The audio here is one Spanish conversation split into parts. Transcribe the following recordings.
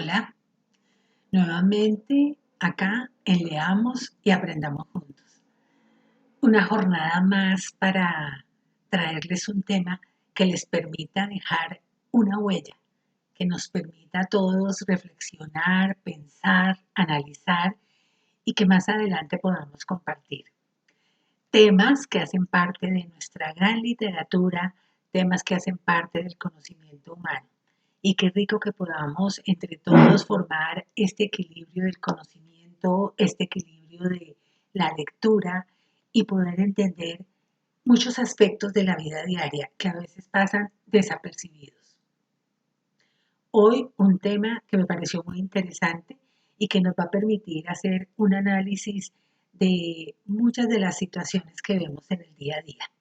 Hola, nuevamente acá en Leamos y Aprendamos Juntos. Una jornada más para traerles un tema que les permita dejar una huella, que nos permita a todos reflexionar, pensar, analizar y que más adelante podamos compartir. Temas que hacen parte de nuestra gran literatura, temas que hacen parte del conocimiento humano. Y qué rico que podamos entre todos formar este equilibrio del conocimiento, este equilibrio de la lectura y poder entender muchos aspectos de la vida diaria que a veces pasan desapercibidos. Hoy un tema que me pareció muy interesante y que nos va a permitir hacer un análisis de muchas de las situaciones que vemos en el día a día.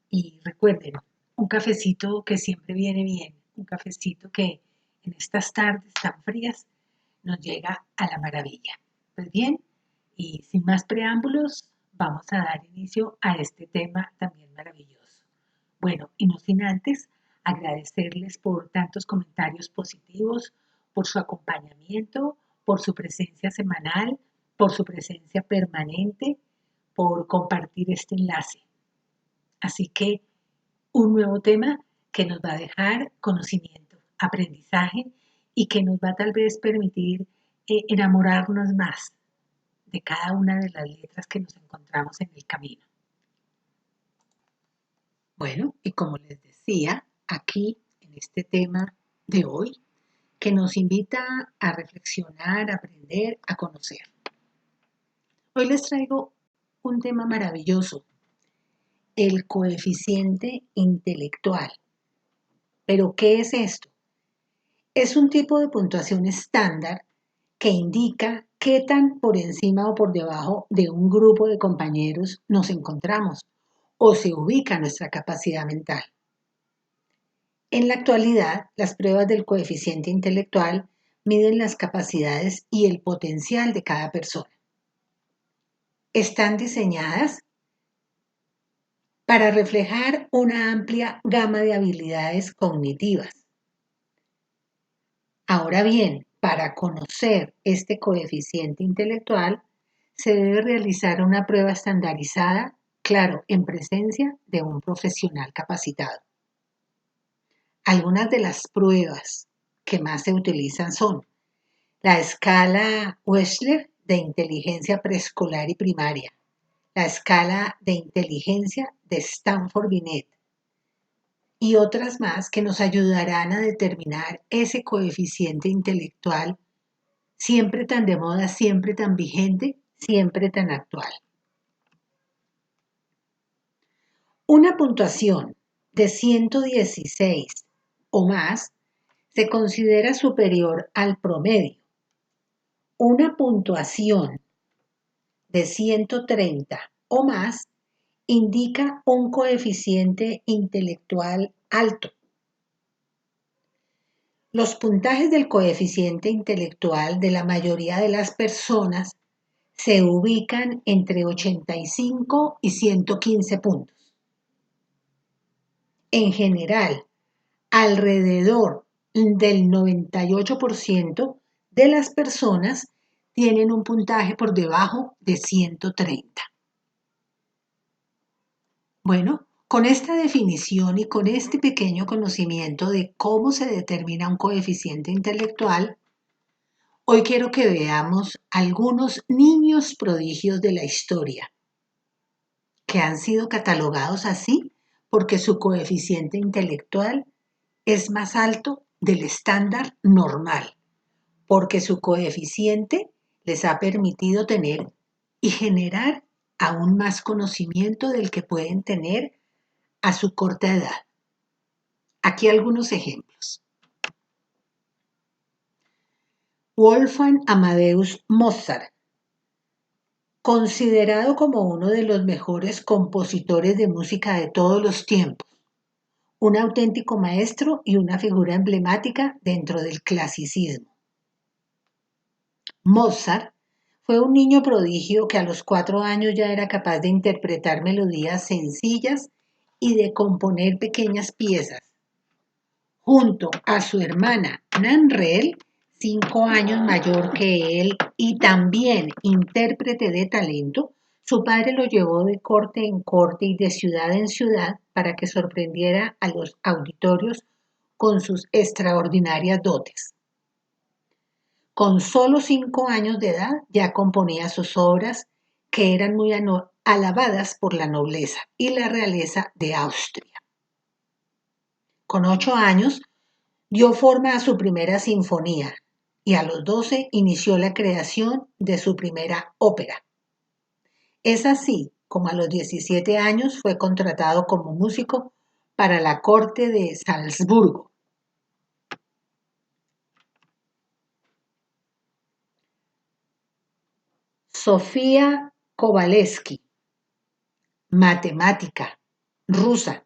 Y recuerden, un cafecito que siempre viene bien, un cafecito que en estas tardes tan frías nos llega a la maravilla. Pues bien, y sin más preámbulos, vamos a dar inicio a este tema también maravilloso. Bueno, y no sin antes agradecerles por tantos comentarios positivos, por su acompañamiento, por su presencia semanal, por su presencia permanente, por compartir este enlace. Así que un nuevo tema que nos va a dejar conocimiento, aprendizaje y que nos va tal vez permitir enamorarnos más de cada una de las letras que nos encontramos en el camino. Bueno, y como les decía, aquí en este tema de hoy, que nos invita a reflexionar, a aprender, a conocer. Hoy les traigo un tema maravilloso, el coeficiente intelectual. ¿Pero qué es esto? Es un tipo de puntuación estándar que indica qué tan por encima o por debajo de un grupo de compañeros nos encontramos o se ubica nuestra capacidad mental. En la actualidad, las pruebas del coeficiente intelectual miden las capacidades y el potencial de cada persona. Están diseñadas para reflejar una amplia gama de habilidades cognitivas. Ahora bien, para conocer este coeficiente intelectual, se debe realizar una prueba estandarizada, claro, en presencia de un profesional capacitado. Algunas de las pruebas que más se utilizan son la escala Wechsler de inteligencia preescolar y primaria, la escala de inteligencia de Stanford-Binet y otras más que nos ayudarán a determinar ese coeficiente intelectual siempre tan de moda, siempre tan vigente, siempre tan actual. Una puntuación de 116 o más se considera superior al promedio. Una puntuación de 130 o más indica un coeficiente intelectual alto. Los puntajes del coeficiente intelectual de la mayoría de las personas se ubican entre 85 y 115 puntos. En general, alrededor del 98% de las personas tienen un puntaje por debajo de 130. Bueno, con esta definición y con este pequeño conocimiento de cómo se determina un coeficiente intelectual, hoy quiero que veamos algunos niños prodigios de la historia, que han sido catalogados así porque su coeficiente intelectual es más alto del estándar normal, porque su coeficiente les ha permitido tener y generar aún más conocimiento del que pueden tener a su corta edad. Aquí algunos ejemplos. Wolfgang Amadeus Mozart, considerado como uno de los mejores compositores de música de todos los tiempos, un auténtico maestro y una figura emblemática dentro del clasicismo. Mozart fue un niño prodigio que a los 4 años ya era capaz de interpretar melodías sencillas y de componer pequeñas piezas. Junto a su hermana Nannerl, 5 años mayor que él y también intérprete de talento, su padre lo llevó de corte en corte y de ciudad en ciudad para que sorprendiera a los auditorios con sus extraordinarias dotes. Con solo 5 años de edad ya componía sus obras que eran muy alabadas por la nobleza y la realeza de Austria. Con 8 años dio forma a su primera sinfonía y a los 12 inició la creación de su primera ópera. Es así como a los 17 años fue contratado como músico para la corte de Salzburgo. Sofía Kovalevsky, matemática, rusa.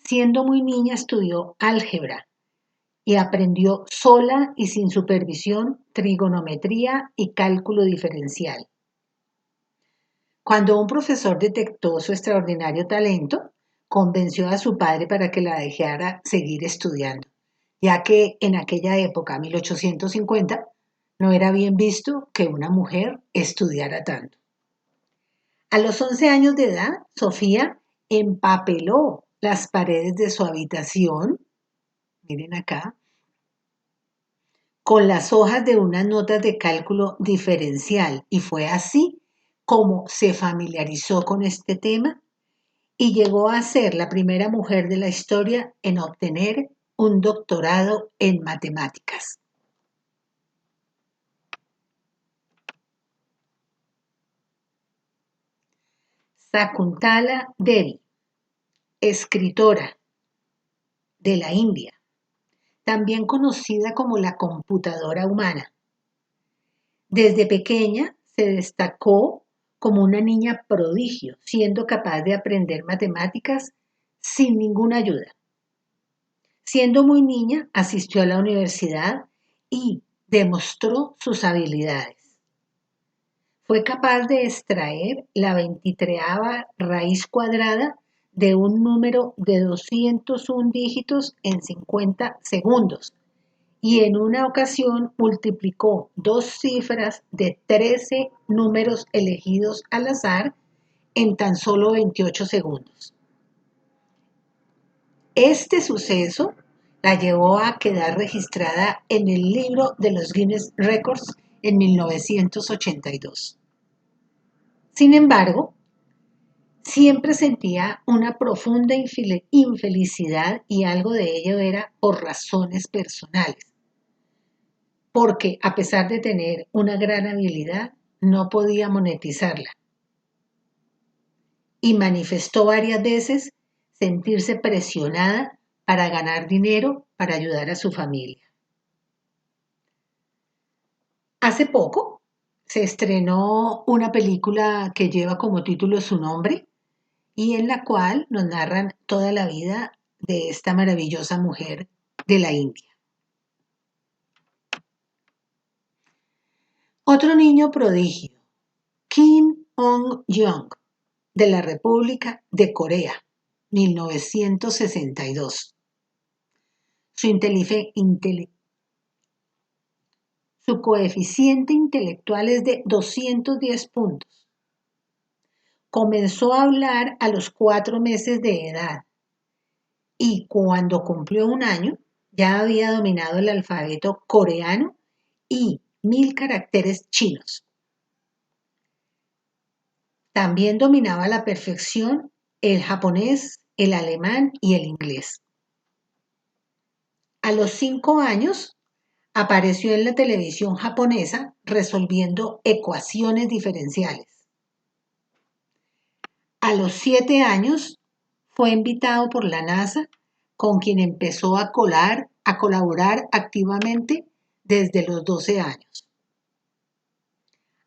Siendo muy niña estudió álgebra y aprendió sola y sin supervisión trigonometría y cálculo diferencial. Cuando un profesor detectó su extraordinario talento, convenció a su padre para que la dejara seguir estudiando, ya que en aquella época, 1850, no era bien visto que una mujer estudiara tanto. A los 11 años de edad, Sofía empapeló las paredes de su habitación, miren acá, con las hojas de unas notas de cálculo diferencial y fue así como se familiarizó con este tema y llegó a ser la primera mujer de la historia en obtener un doctorado en matemáticas. Sakuntala Devi, escritora de la India, también conocida como la computadora humana. Desde pequeña se destacó como una niña prodigio, siendo capaz de aprender matemáticas sin ninguna ayuda. Siendo muy niña, asistió a la universidad y demostró sus habilidades. Fue capaz de extraer la 23 raíz cuadrada de un número de 201 dígitos en 50 segundos y en una ocasión multiplicó dos cifras de 13 números elegidos al azar en tan solo 28 segundos. Este suceso la llevó a quedar registrada en el libro de los Guinness Records en 1982. Sin embargo, siempre sentía una profunda infelicidad y algo de ello era por razones personales, porque a pesar de tener una gran habilidad, no podía monetizarla y manifestó varias veces sentirse presionada para ganar dinero para ayudar a su familia. Hace poco se estrenó una película que lleva como título su nombre y en la cual nos narran toda la vida de esta maravillosa mujer de la India. Otro niño prodigio, Kim On-jong, de la República de Corea, 1962. Su, su coeficiente intelectual es de 210 puntos. Comenzó a hablar a los 4 meses de edad y cuando cumplió un año ya había dominado el alfabeto coreano y 1000 caracteres chinos. También dominaba a la perfección el japonés, el alemán y el inglés. A los 5 años apareció en la televisión japonesa resolviendo ecuaciones diferenciales. A los 7 años fue invitado por la NASA, con quien empezó a colaborar activamente desde los 12 años.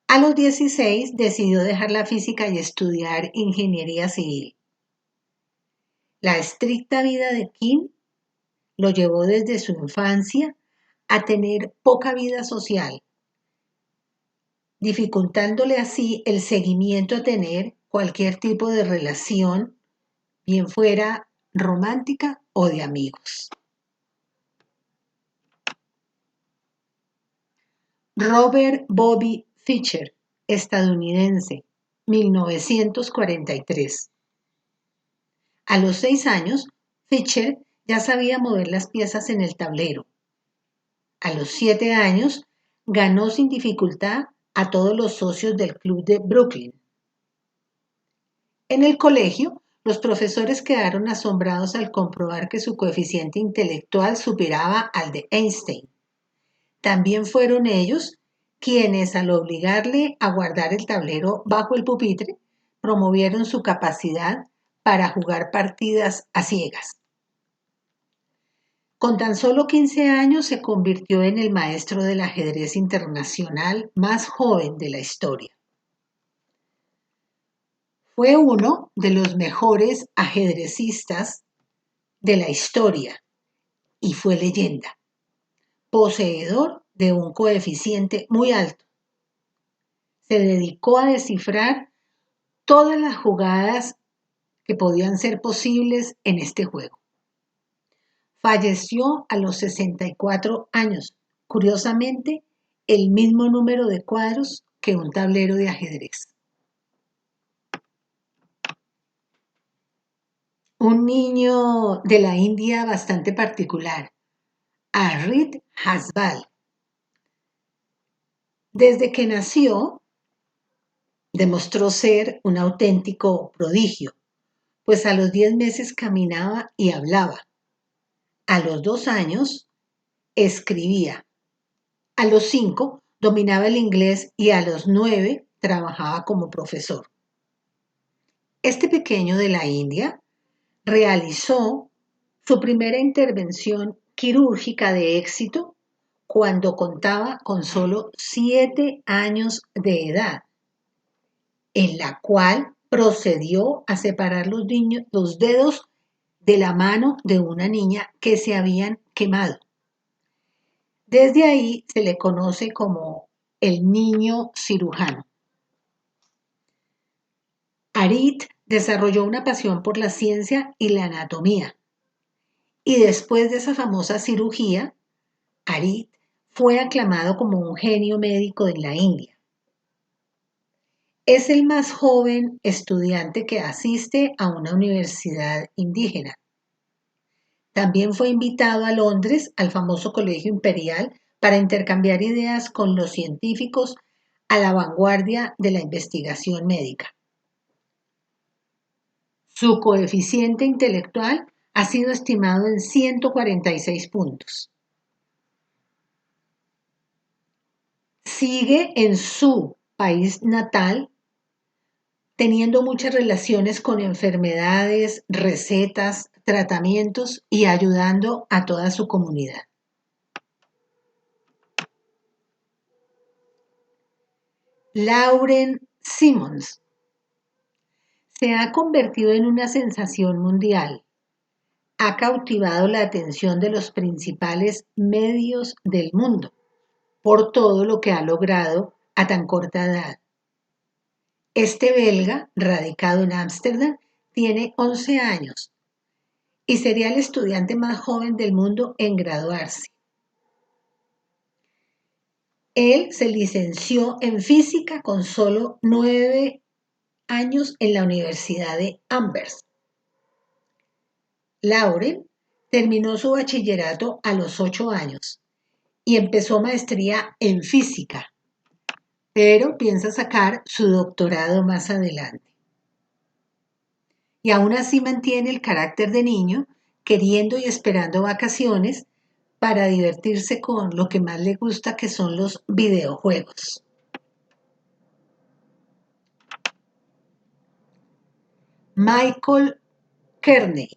A los 16 decidió dejar la física y estudiar ingeniería civil. La estricta vida de Kim lo llevó desde su infancia a tener poca vida social, dificultándole así el seguimiento a tener cualquier tipo de relación, bien fuera romántica o de amigos. Robert Bobby Fischer, estadounidense, 1943. A los 6 años, Fischer ya sabía mover las piezas en el tablero. A los 7 años, ganó sin dificultad a todos los socios del club de Brooklyn. En el colegio, los profesores quedaron asombrados al comprobar que su coeficiente intelectual superaba al de Einstein. También fueron ellos quienes, al obligarle a guardar el tablero bajo el pupitre, promovieron su capacidad para jugar partidas a ciegas. Con tan solo 15 años se convirtió en el maestro del ajedrez internacional más joven de la historia. Fue uno de los mejores ajedrecistas de la historia y fue leyenda, poseedor de un coeficiente muy alto. Se dedicó a descifrar todas las jugadas que podían ser posibles en este juego. Falleció a los 64 años, curiosamente, el mismo número de cuadros que un tablero de ajedrez. Un niño de la India bastante particular, Arrit Hasbal. Desde que nació, demostró ser un auténtico prodigio, pues a los 10 meses caminaba y hablaba. A los 2 años, escribía. A los 5 dominaba el inglés y a los 9 trabajaba como profesor. Este pequeño de la India realizó su primera intervención quirúrgica de éxito cuando contaba con solo 7 años de edad, en la cual procedió a separar los dedos de la mano de una niña que se habían quemado. Desde ahí se le conoce como el niño cirujano. Arit desarrolló una pasión por la ciencia y la anatomía. Y después de esa famosa cirugía, Arit fue aclamado como un genio médico en la India. Es el más joven estudiante que asiste a una universidad indígena. También fue invitado a Londres, al famoso Colegio Imperial, para intercambiar ideas con los científicos a la vanguardia de la investigación médica. Su coeficiente intelectual ha sido estimado en 146 puntos. Sigue en su país natal teniendo muchas relaciones con enfermedades, recetas, tratamientos y ayudando a toda su comunidad. Lauren Simmons se ha convertido en una sensación mundial. Ha cautivado la atención de los principales medios del mundo por todo lo que ha logrado a tan corta edad. Este belga, radicado en Ámsterdam, tiene 11 años y sería el estudiante más joven del mundo en graduarse. Él se licenció en física con solo 9 años en la Universidad de Amherst. Lauren terminó su bachillerato a los 8 años y empezó maestría en física, pero piensa sacar su doctorado más adelante. Y aún así mantiene el carácter de niño, queriendo y esperando vacaciones para divertirse con lo que más le gusta, que son los videojuegos. Michael Kearney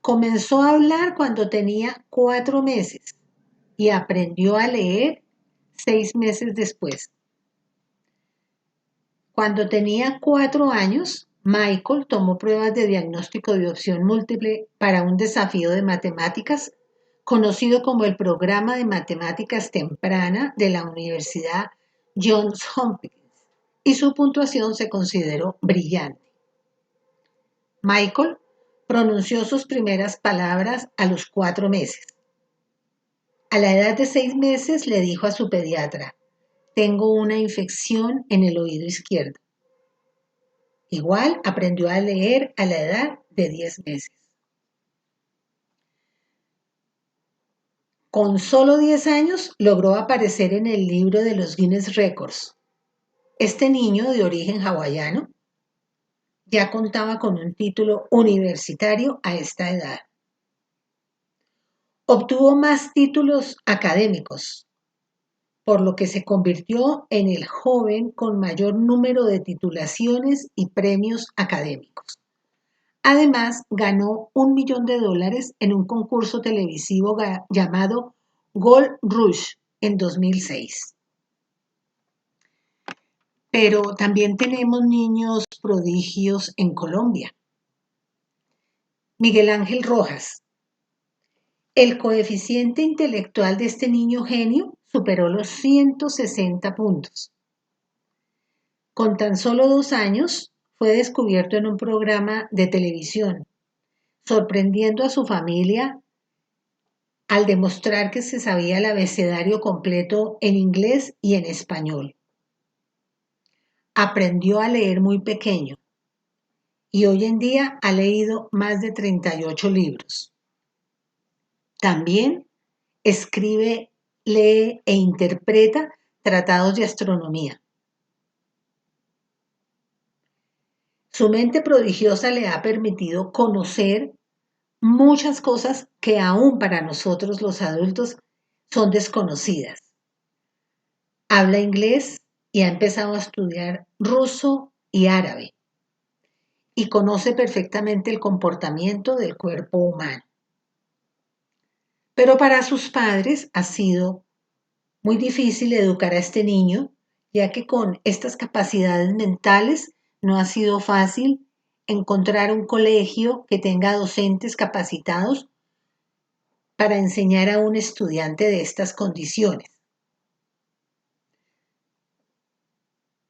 comenzó a hablar cuando tenía 4 meses y aprendió a leer 6 meses después. Cuando tenía 4 años, Michael tomó pruebas de diagnóstico de opción múltiple para un desafío de matemáticas conocido como el Programa de Matemáticas Temprana de la Universidad Johns Hopkins, y su puntuación se consideró brillante. Michael pronunció sus primeras palabras a los 4 meses. A la edad de 6 meses le dijo a su pediatra, tengo una infección en el oído izquierdo. Igual aprendió a leer a la edad de 10 meses. Con solo 10 años logró aparecer en el libro de los Guinness Records. Este niño de origen hawaiano ya contaba con un título universitario a esta edad. Obtuvo más títulos académicos, por lo que se convirtió en el joven con mayor número de titulaciones y premios académicos. Además, ganó $1.000.000 en un concurso televisivo llamado Gold Rush en 2006. Pero también tenemos niños prodigios en Colombia. Miguel Ángel Rojas. El coeficiente intelectual de este niño genio superó los 160 puntos. Con tan solo 2 años, fue descubierto en un programa de televisión, sorprendiendo a su familia al demostrar que se sabía el abecedario completo en inglés y en español. Aprendió a leer muy pequeño y hoy en día ha leído más de 38 libros. También escribe, lee e interpreta tratados de astronomía. Su mente prodigiosa le ha permitido conocer muchas cosas que aún para nosotros los adultos son desconocidas. Habla inglés y ha empezado a estudiar ruso y árabe y conoce perfectamente el comportamiento del cuerpo humano. Pero para sus padres ha sido muy difícil educar a este niño, ya que con estas capacidades mentales no ha sido fácil encontrar un colegio que tenga docentes capacitados para enseñar a un estudiante de estas condiciones.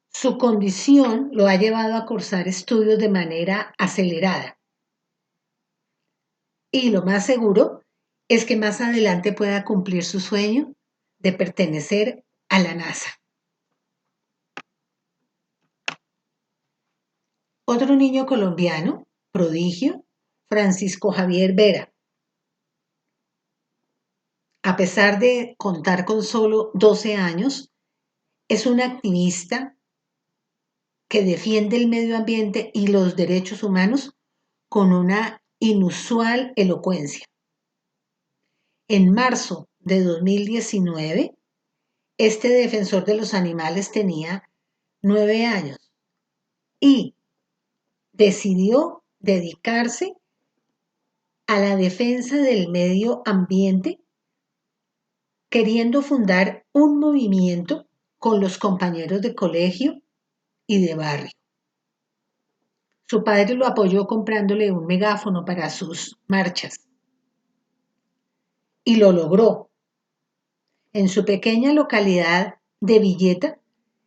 Su condición lo ha llevado a cursar estudios de manera acelerada. Y lo más seguro es que más adelante pueda cumplir su sueño de pertenecer a la NASA. Otro niño colombiano, prodigio, Francisco Javier Vera. A pesar de contar con solo 12 años, es un activista que defiende el medio ambiente y los derechos humanos con una inusual elocuencia. En marzo de 2019, este defensor de los animales tenía 9 años y decidió dedicarse a la defensa del medio ambiente, queriendo fundar un movimiento con los compañeros de colegio y de barrio. Su padre lo apoyó comprándole un megáfono para sus marchas y lo logró. En su pequeña localidad de Villeta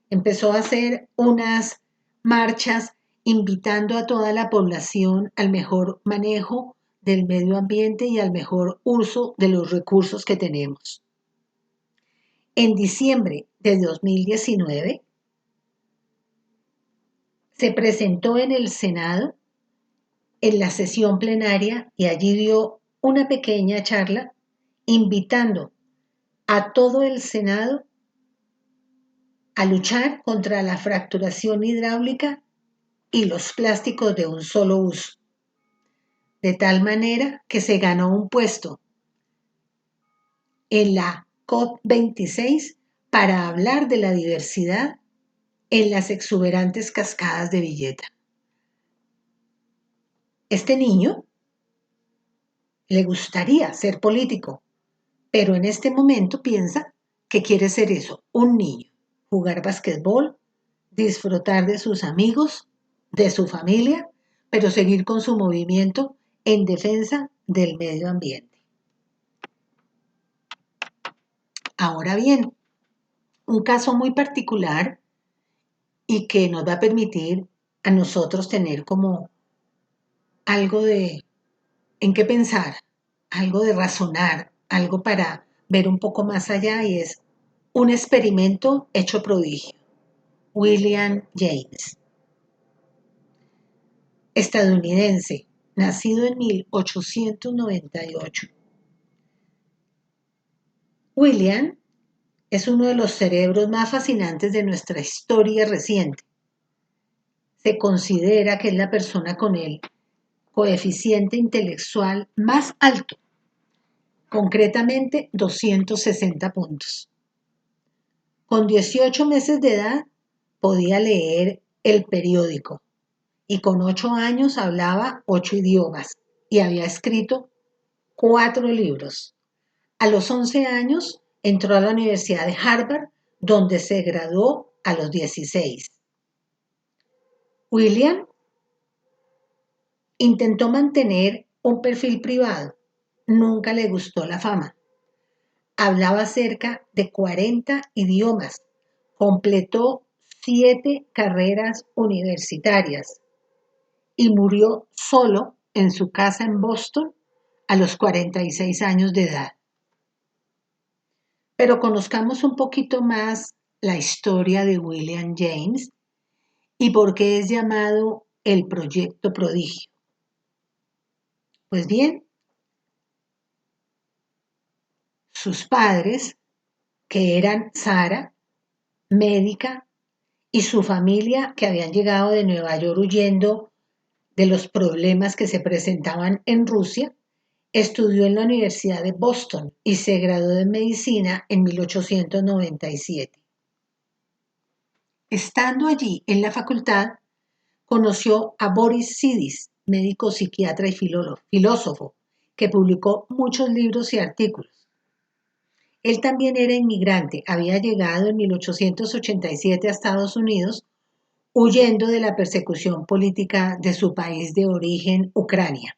empezó a hacer unas marchas invitando a toda la población al mejor manejo del medio ambiente y al mejor uso de los recursos que tenemos. En diciembre de 2019 se presentó en el Senado en la sesión plenaria y allí dio una pequeña charla invitando a todo el Senado a luchar contra la fracturación hidráulica y los plásticos de un solo uso, de tal manera que se ganó un puesto en la COP26 para hablar de la diversidad en las exuberantes cascadas de Villeta. Este niño le gustaría ser político, pero en este momento piensa que quiere ser eso, un niño, jugar basquetbol, disfrutar de sus amigos, de su familia, pero seguir con su movimiento en defensa del medio ambiente. Ahora bien, un caso muy particular y que nos va a permitir a nosotros tener como algo de en qué pensar, algo de razonar, algo para ver un poco más allá y es un experimento hecho prodigio. William James, estadounidense, nacido en 1898. William es uno de los cerebros más fascinantes de nuestra historia reciente. Se considera que es la persona con el coeficiente intelectual más alto, concretamente 260 puntos. Con 18 meses de edad podía leer el periódico y con 8 años hablaba 8 idiomas y había escrito 4 libros. A los 11 años entró a la Universidad de Harvard, donde se graduó a los 16. William intentó mantener un perfil privado. Nunca le gustó la fama. Hablaba cerca de 40 idiomas. Completó 7 carreras universitarias y murió solo en su casa en Boston a los 46 años de edad. Pero conozcamos un poquito más la historia de William James y por qué es llamado el Proyecto Prodigio. Pues bien, sus padres, que eran Sara, médica, y su familia, que habían llegado de Nueva York huyendo de los problemas que se presentaban en Rusia, estudió en la Universidad de Boston y se graduó de medicina en 1897. Estando allí en la facultad, conoció a Boris Sidis, médico psiquiatra y filósofo, que publicó muchos libros y artículos. Él también era inmigrante, había llegado en 1887 a Estados Unidos, huyendo de la persecución política de su país de origen, Ucrania.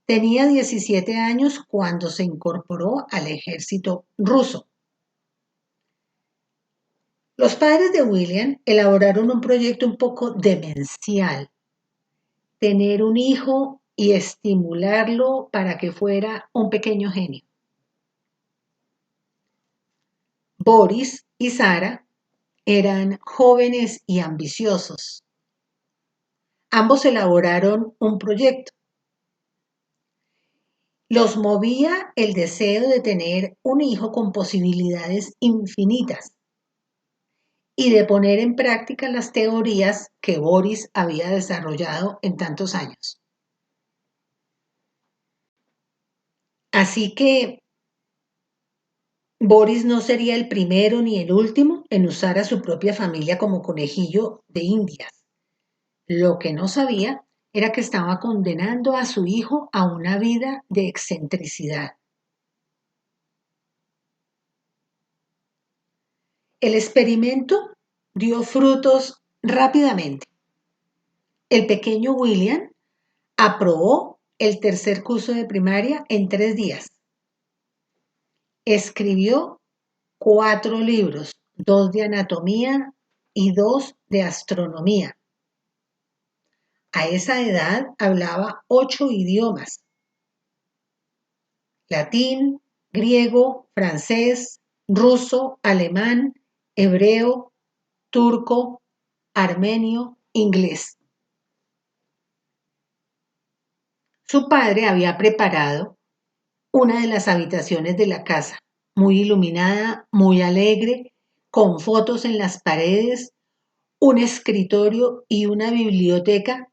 Tenía 17 años cuando se incorporó al ejército ruso. Los padres de William elaboraron un proyecto un poco demencial: tener un hijo y estimularlo para que fuera un pequeño genio. Boris y Sara eran jóvenes y ambiciosos. Ambos elaboraron un proyecto. Los movía el deseo de tener un hijo con posibilidades infinitas y de poner en práctica las teorías que Boris había desarrollado en tantos años. Así que Boris no sería el primero ni el último en usar a su propia familia como conejillo de Indias. Lo que no sabía era que estaba condenando a su hijo a una vida de excentricidad. El experimento dio frutos rápidamente. El pequeño William aprobó el tercer curso de primaria en 3 días. Escribió 4 libros, 2 de anatomía y 2 de astronomía. A esa edad hablaba 8 idiomas: latín, griego, francés, ruso, alemán, hebreo, turco, armenio, inglés. Su padre había preparado una de las habitaciones de la casa, muy iluminada, muy alegre, con fotos en las paredes, un escritorio y una biblioteca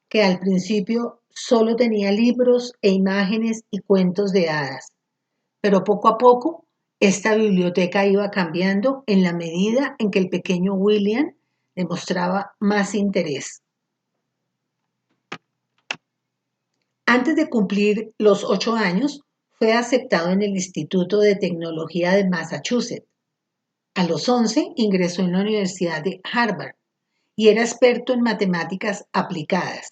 que al principio solo tenía libros e imágenes y cuentos de hadas. Pero poco a poco esta biblioteca iba cambiando en la medida en que el pequeño William demostraba más interés. Antes de cumplir los 8 años, fue aceptado en el Instituto de Tecnología de Massachusetts. A los 11 ingresó en la Universidad de Harvard y era experto en matemáticas aplicadas.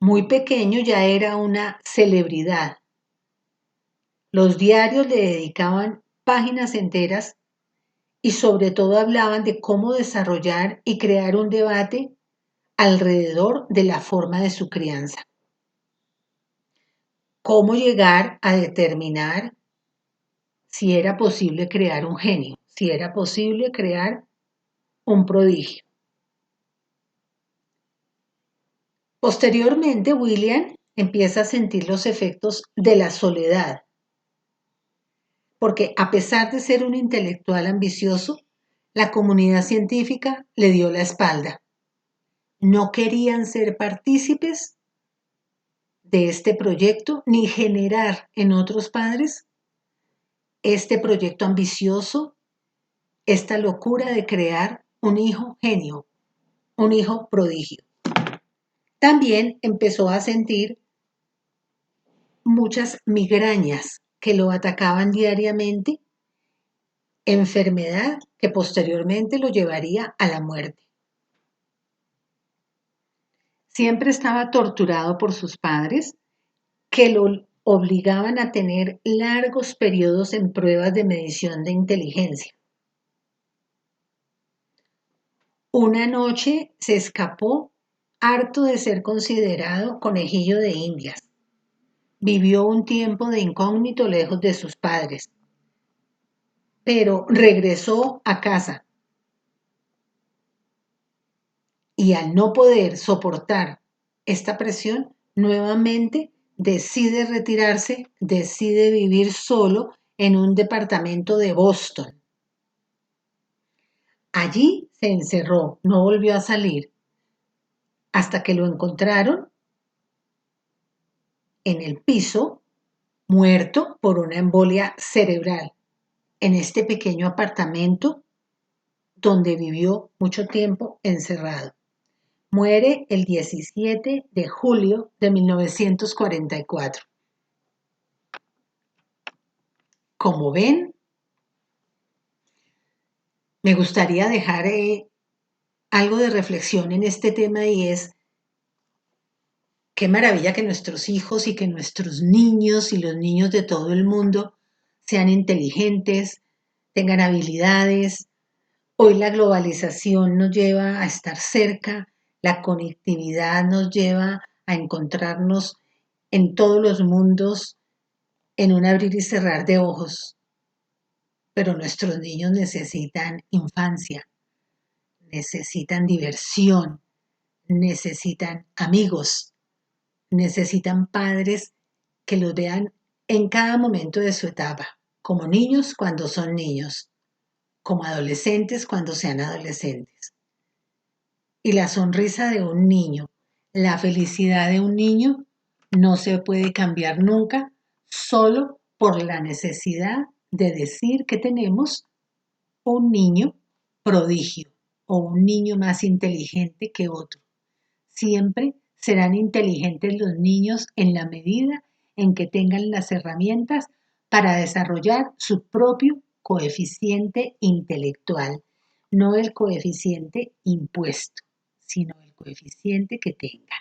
Muy pequeño ya era una celebridad. Los diarios le dedicaban páginas enteras y sobre todo hablaban de cómo desarrollar y crear un debate alrededor de la forma de su crianza. cómo llegar a determinar si era posible crear un genio, si era posible crear un prodigio. Posteriormente, William empieza a sentir los efectos de la soledad, porque a pesar de ser un intelectual ambicioso, la comunidad científica le dio la espalda. No querían ser partícipes de este proyecto ni generar en otros padres este proyecto ambicioso, esta locura de crear un hijo genio, un hijo prodigio. También empezó a sentir muchas migrañas que lo atacaban diariamente, enfermedad que posteriormente lo llevaría a la muerte. Siempre estaba torturado por sus padres, que lo obligaban a tener largos periodos en pruebas de medición de inteligencia. Una noche se escapó harto de ser considerado conejillo de Indias. Vivió un tiempo de incógnito lejos de sus padres, pero regresó a casa y al no poder soportar esta presión, nuevamente decide retirarse, decide vivir solo en un departamento de Boston. Allí se encerró, no volvió a salir, hasta que lo encontraron en el piso, muerto por una embolia cerebral, en este pequeño apartamento donde vivió mucho tiempo encerrado. Muere el 17 de julio de 1944. Como ven, me gustaría dejar algo de reflexión en este tema y es qué maravilla que nuestros hijos y que nuestros niños y los niños de todo el mundo sean inteligentes, tengan habilidades. Hoy la globalización nos lleva a estar cerca, la conectividad nos lleva a encontrarnos en todos los mundos en un abrir y cerrar de ojos. Pero nuestros niños necesitan infancia, necesitan diversión, necesitan amigos, necesitan padres que los vean en cada momento de su etapa, como niños cuando son niños, como adolescentes cuando sean adolescentes. Y la sonrisa de un niño, la felicidad de un niño no se puede cambiar nunca solo por la necesidad de decir que tenemos un niño prodigio o un niño más inteligente que otro. Siempre serán inteligentes los niños en la medida en que tengan las herramientas para desarrollar su propio coeficiente intelectual, no el coeficiente impuesto, sino el coeficiente que tengan.